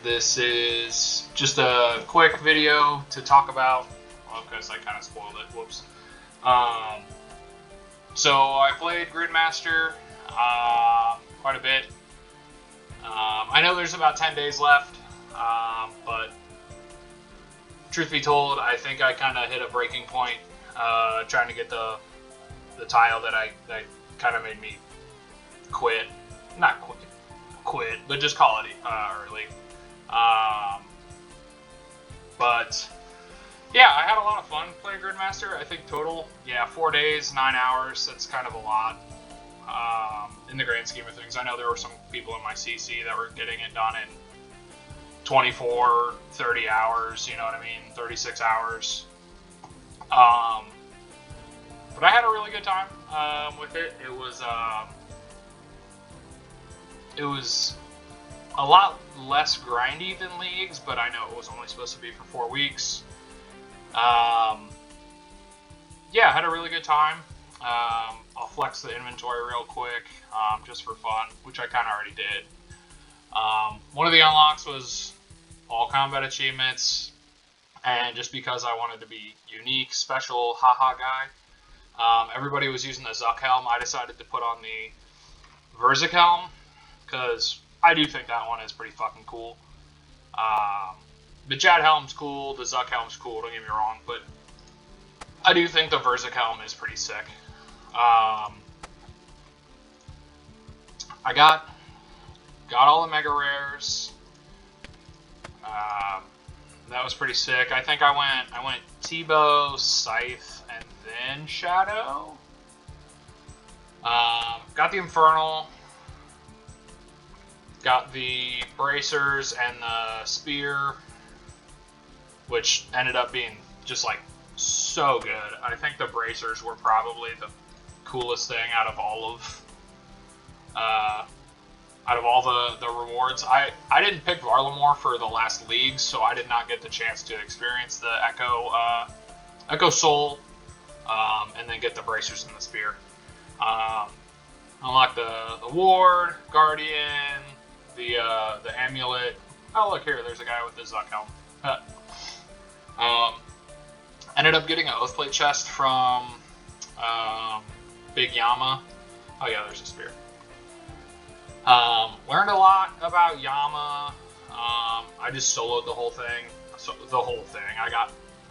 This is just a quick video to talk about, well, because I kind of spoiled it, whoops. So I played Gridmaster quite a bit. I know there's about 10 days left, but truth be told, I think I kind of hit a breaking point trying to get the tile that kind of made me quit. Not quit, but just call it early. But yeah, I had a lot of fun playing Gridmaster. I think total, 4 days, 9 hours. That's kind of a lot in the grand scheme of things. I know there were some people in my CC that were getting it done in 24, 30 hours, you know what I mean, 36 hours. But I had a really good time with it. It was a lot less grindy than Leagues, but I know it was only supposed to be for 4 weeks. Yeah, I had a really good time. I'll flex the inventory real quick, just for fun, which I kind of already did. One of the unlocks was all combat achievements, and just because I wanted to be unique, special, haha guy, everybody was using the Zuck helm. I decided to put on the Verzik helm, because I do think that one is pretty fucking cool. The Jad helm's cool, the Zuck helm's cool, don't get me wrong, but I do think the Verzik helm is pretty sick. I got all the mega rares. That was pretty sick. I think I went T-Bow, Scythe, and then Shadow. Got the Infernal. Got the bracers and the spear, which ended up being just like so good. I think the bracers were probably the coolest thing out of all the rewards. I didn't pick Varlamore for the last league, so I did not get the chance to experience the Echo Soul, and then get the bracers and the spear. Unlock the ward, guardian, the amulet. Oh look here, there's a guy with the Zuck helm. Ended up getting an Oathplate chest from Big Yama. Oh yeah, there's a spear. Learned a lot about Yama. I just soloed the whole thing.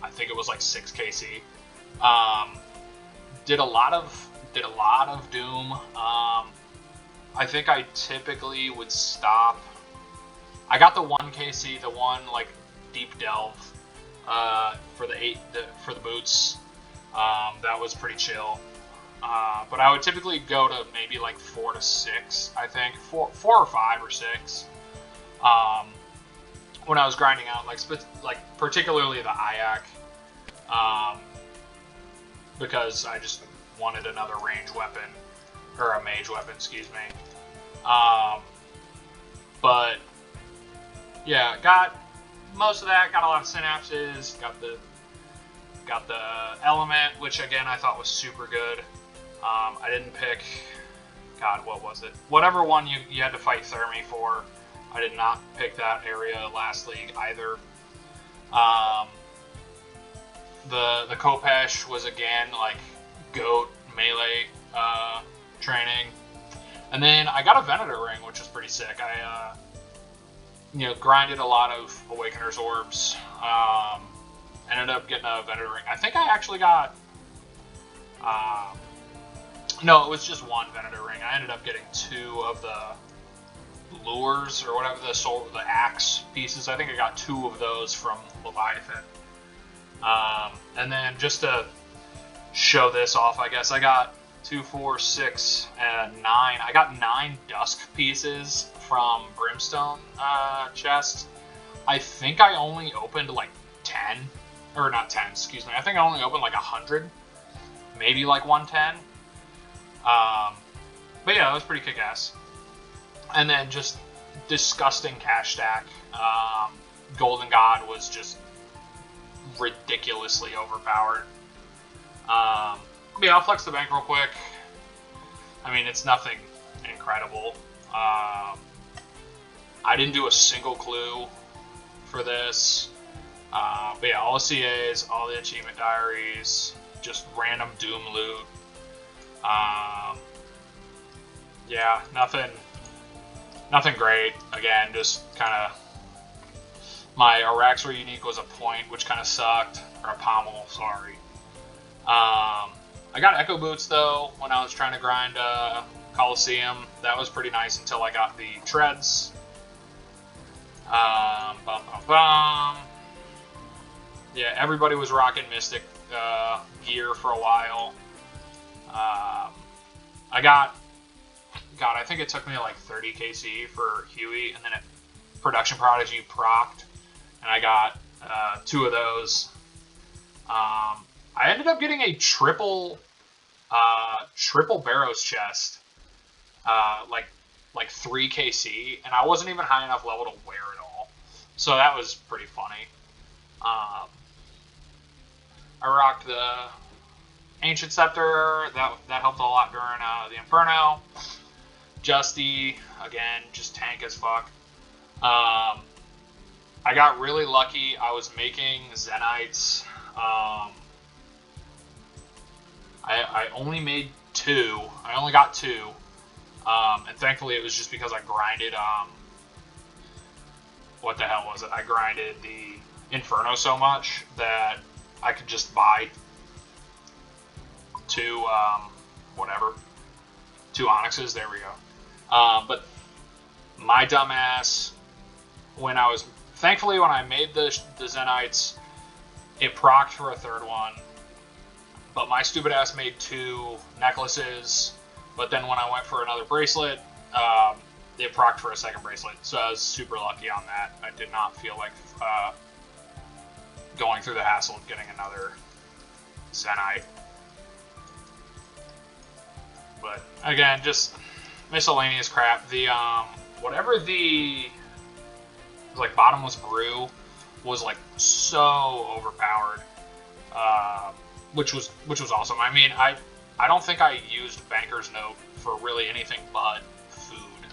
I think it was like 6 KC. Did a lot of Doom. I think I typically would stop. I got the 1 KC, the one like deep delve for the boots. That was pretty chill. But I would typically go to maybe like 4 to 6. I think 4 or 5 or 6. When I was grinding out, like particularly the Ayak, because I just wanted another range weapon, or a mage weapon, excuse me. But yeah, got most of that. Got a lot of synapses. Got the element, which again I thought was super good. I didn't pick. God, what was it? Whatever one you had to fight Thermi for. I did not pick that area last league either. The Kopesh was again like goat melee training, and then I got a Venator ring, which was pretty sick. I grinded a lot of Awakener's orbs. Ended up getting a Venator ring. I think I actually got. No, it was just 1 Venator ring. I ended up getting 2 of the lures or whatever, the axe pieces. I think I got 2 of those from Leviathan. And then just to show this off, I guess I got 2, 4, 6, and 9. I got 9 Dusk pieces from Brimstone chest. I think I only opened like 10, or not 10, excuse me. I think I only opened like 100, maybe like 110. But yeah, that was pretty kick-ass. And then just disgusting cash stack. Golden God was just ridiculously overpowered. Yeah, I'll flex the bank real quick. I mean, it's nothing incredible. I didn't do a single clue for this. But yeah, all the CAs, all the achievement diaries, just random Doom loot. Yeah, nothing great. Again, just kind of, my Araxor unique was a point, which kind of sucked, or a pommel, sorry. I got Echo Boots though when I was trying to grind Coliseum. That was pretty nice until I got the treads. Yeah, everybody was rocking Mystic gear for a while. I think it took me like 30 KC for Huey, and then Production Prodigy procced, and I got 2 of those. I ended up getting a triple Barrows chest, like 3 KC, and I wasn't even high enough level to wear it all, so that was pretty funny. I rocked the Ancient Scepter. That helped a lot during the Inferno. Justy, again, just tank as fuck. I got really lucky. I was making Zenites. I only made 2. I only got 2. And thankfully it was just because I grinded, what the hell was it? I grinded the Inferno so much that I could just buy 2, 2 Onyxes, there we go. But my dumbass, thankfully when I made the Zenites, it procced for a 3rd one, but my stupid ass made 2 necklaces, but then when I went for another bracelet, it procced for a 2nd bracelet, so I was super lucky on that. I did not feel like going through the hassle of getting another Zenite. But again, just miscellaneous crap. The whatever the like bottomless brew was like so overpowered, which was awesome. I mean, I don't think I used Banker's Note for really anything but food,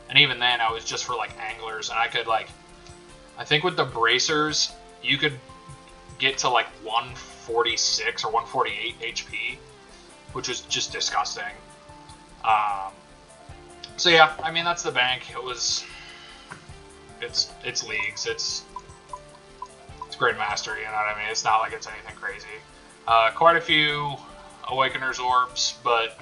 and even then I was just for like anglers, and I could like, I think with the bracers you could get to like 146 or 148 HP, which was just disgusting. So yeah, I mean, that's the bank. It's leagues. It's Grid Master, you know what I mean? It's not like it's anything crazy. Quite a few Awakener's Orbs, but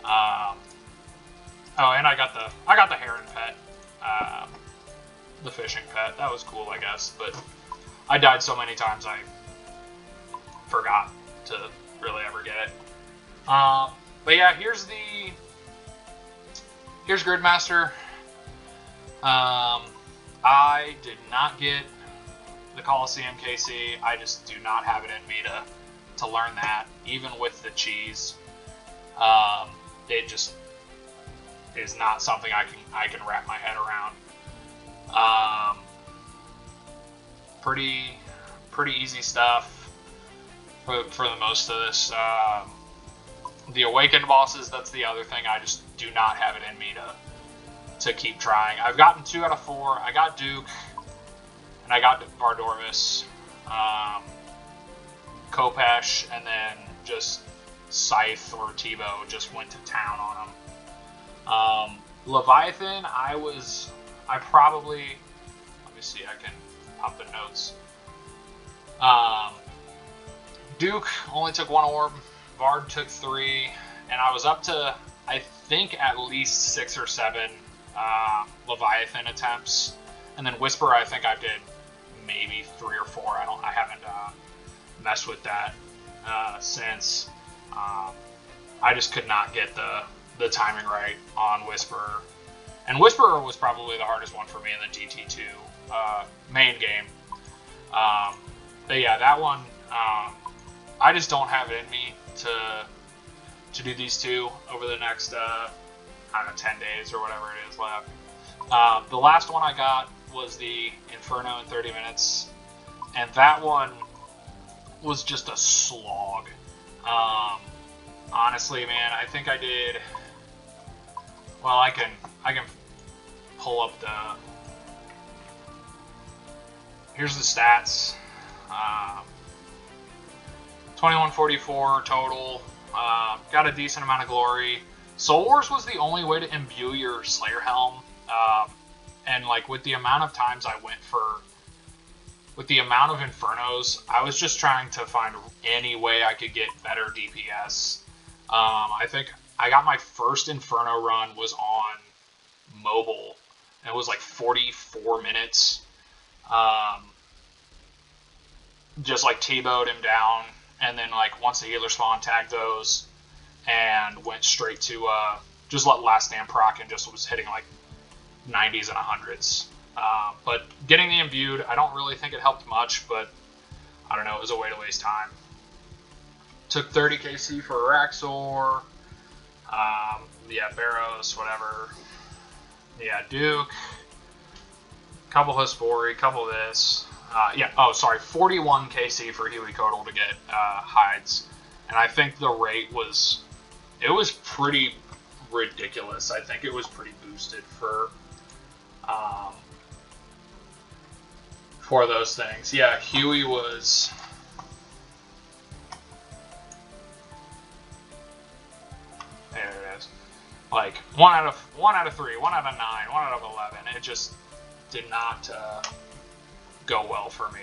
oh, and I got the Heron pet, the fishing pet. That was cool, I guess, but I died so many times I forgot to really ever get it. But yeah, here's Gridmaster. I did not get the Coliseum KC. I just do not have it in me to learn that, even with the cheese. It just is not something I can wrap my head around. Pretty easy stuff for the most of this. The Awakened bosses, that's the other thing. I just do not have it in me to keep trying. I've gotten 2 out of 4. I got Duke, and I got Vardorvis, Kopesh, and then just Scythe or Tebow just went to town on him. Leviathan, I probably, let me see, I can pop the notes. Duke only took 1 orb, Vard took 3, and I was up to, I think, at least 6 or 7 Leviathan attempts, and then Whisper, I think I did maybe 3 or 4. I haven't messed with that since. I just could not get the timing right on Whisper, and Whisperer was probably the hardest one for me in the GT2 main game. But yeah, that one, I just don't have it in me to do these 2 over the next, I don't know, 10 days or whatever it is left. The last one I got was the Inferno in 30 minutes, and that one was just a slog. Honestly, man, I think I did, well, I can pull up here's the stats. 2144 total. Got a decent amount of glory. Soul Wars was the only way to imbue your Slayer Helm. And like with the amount of times I went for, with the amount of Infernos, I was just trying to find any way I could get better DPS. I think I got my first Inferno run was on mobile, and it was like 44 minutes. Just like T-bowed him down, and then like once the healer spawn, tagged those, and went straight to just let last stand proc and just was hitting like 90s and 100s. But getting the imbued, I don't really think it helped much, but I don't know, it was a way to waste time. Took 30 KC for Araxor. Yeah, Barrows, whatever. Yeah, Duke. Couple Hespori, couple this. 41 KC for Huey Codal to get hides. And I think the rate was, it was pretty ridiculous. I think it was pretty boosted for those things. Yeah, Huey was... There it is. Like 1 out of 3, 1 out of 9, 1 out of 11. It just did not go well for me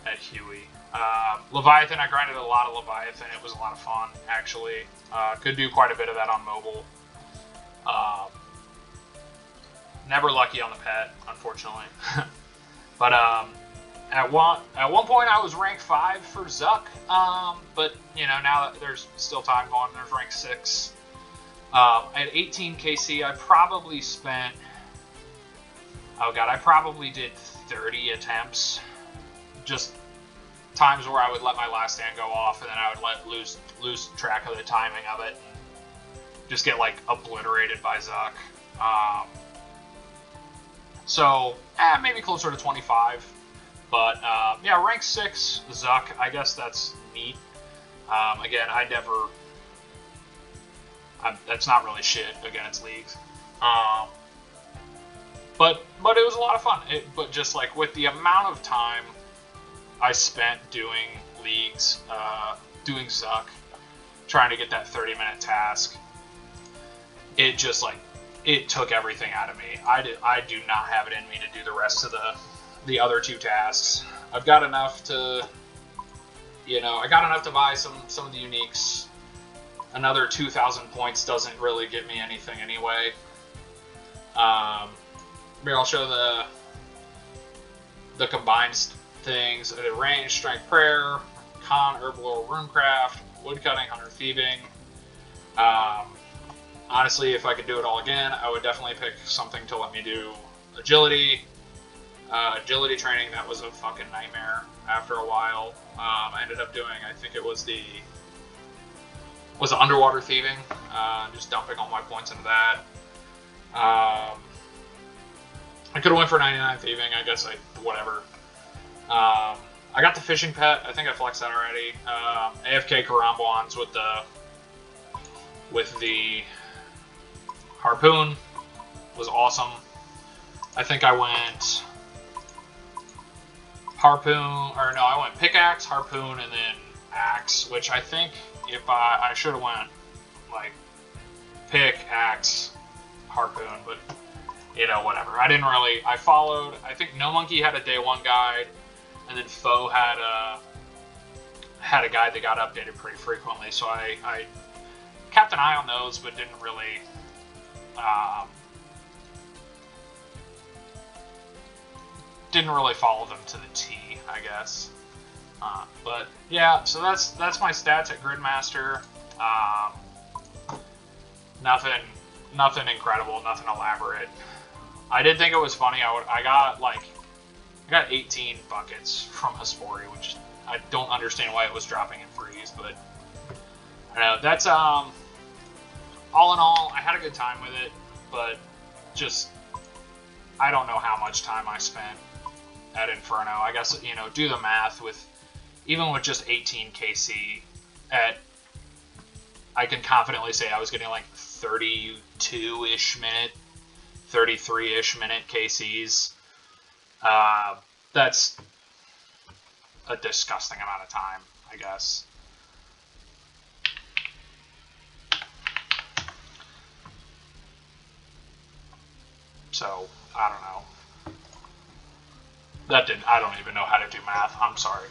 at Huey. Leviathan, I grinded a lot of Leviathan. It was a lot of fun, actually. Could do quite a bit of that on mobile. Never lucky on the pet, unfortunately. But at one point I was rank 5 for Zuck. But you know, now that there's still time going, there's rank 6. At 18 KC, I probably spent... Oh god, I probably did 30 attempts. Just times where I would let my last stand go off, and then I would lose track of the timing of it, and just get like obliterated by Zuck. So maybe closer to 25. But yeah, rank 6 Zuck. I guess that's neat. Again, that's not really shit against leagues. But it was a lot of fun. But just like with the amount of time I spent doing leagues, doing Zuck, trying to get that 30-minute task, it just like, it took everything out of me. I do not have it in me to do the rest of the other 2 tasks. I've got enough to, I got enough to buy some of the uniques. Another 2,000 points doesn't really give me anything anyway. Here I'll show the combined things. I did range, strength, prayer, con, herb lore, runecraft, woodcutting, hunter, thieving. Honestly, if I could do it all again, I would definitely pick something to let me do agility. Agility training, that was a fucking nightmare after a while. I ended up doing, I think it was the underwater thieving, just dumping all my points into that. I could have went for 99 thieving, I guess whatever. I got the fishing pet, I think I flexed that already. AFK Karambwans with the harpoon was awesome. I think I went I went pickaxe, harpoon, and then axe, which I think if I should have went like pick, axe, harpoon, but whatever. I followed, I think No Monkey had a day 1 guide, and then Foe had a guide that got updated pretty frequently, so I kept an eye on those, but didn't really follow them to the T, I guess. But yeah, so that's my stats at Gridmaster. Nothing incredible, nothing elaborate. I did think it was funny. I got 18 buckets from Hespori, which I don't understand why it was dropping in freeze, but I know that's all in all, I had a good time with it, but just I don't know how much time I spent at Inferno. I guess do the math with even with just 18 KC I can confidently say I was getting like 32-ish minute, 33-ish minute KCs. That's a disgusting amount of time, I guess. So, I don't know. I don't even know how to do math. I'm sorry.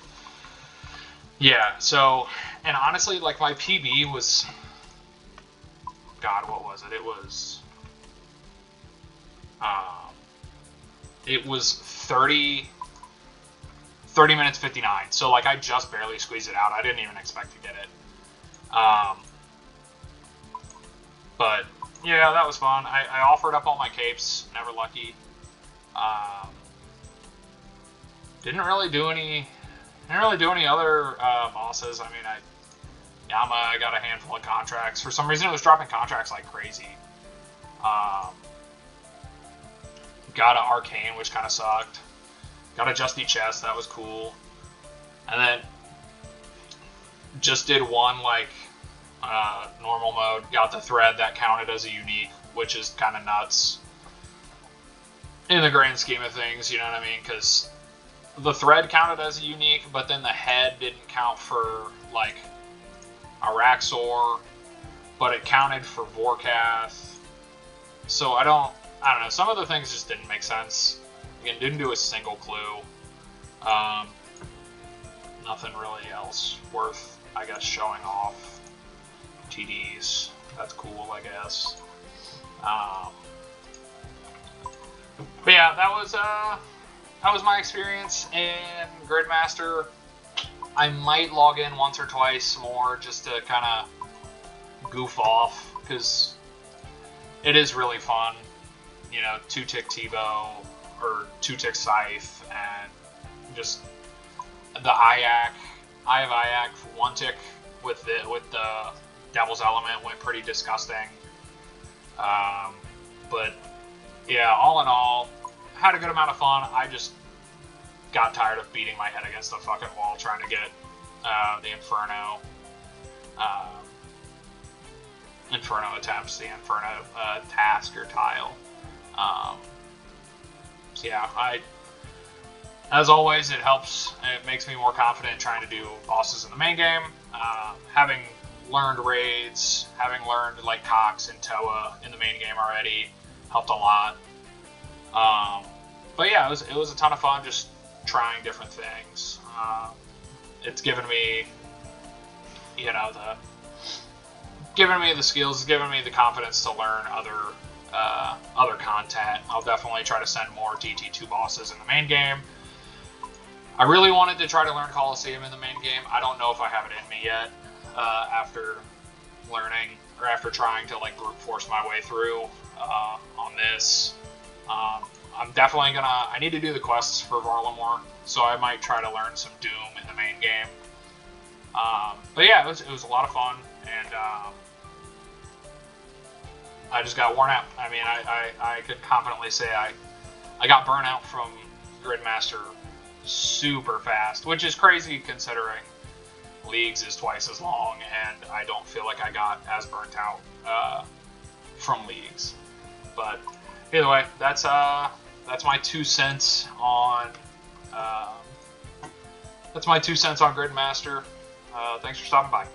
Yeah, so, and honestly, like, my PB was, God, what was it? It was 30 minutes 59. So, like, I just barely squeezed it out. I didn't even expect to get it. But, yeah, that was fun. I offered up all my capes. Never lucky. Didn't really do any other bosses. I mean, I got a handful of contracts. For some reason, it was dropping contracts like crazy. Got an arcane, which kind of sucked. Got a Justy chest, that was cool. And then just did one like normal mode. Got the thread that counted as a unique, which is kind of nuts in the grand scheme of things. You know what I mean? Because the thread counted as a unique, but then the head didn't count for like Araxor, but it counted for Vorkath. So I don't know. Some of the things just didn't make sense. Again, didn't do a single clue. Nothing really else worth, I guess, showing off. TDs, that's cool, I guess. But yeah, that was my experience in Gridmaster. I might log in once or twice more just to kind of goof off, because it is really fun. You know, 2-tick T-bow or 2-tick scythe, and just the Eye of Iac 1-tick with the Devil's Element went pretty disgusting. But yeah, all in all, had a good amount of fun. I just got tired of beating my head against the fucking wall trying to get the Inferno attempts, the Inferno task or tile. So yeah, as always, it helps. It makes me more confident trying to do bosses in the main game. Having learned raids, having learned like Cox and Toa in the main game already helped a lot. But yeah, it was a ton of fun just trying different things. It's given me, you know, the skills, it's given me the confidence to learn other content. I'll definitely try to send more DT2 bosses in the main game. I really wanted to try to learn Colosseum in the main game. I don't know if I have it in me yet after learning, or after trying to like brute force my way through on this. I'm definitely I need to do the quests for Varlamore, so I might try to learn some Doom in the main game. But yeah, it was a lot of fun, and I just got worn out. I mean, I could confidently say I got burnt out from Gridmaster super fast, which is crazy considering Leagues is twice as long, and I don't feel like I got as burnt out from Leagues. But either way, that's my 2 cents on Gridmaster. Thanks for stopping by.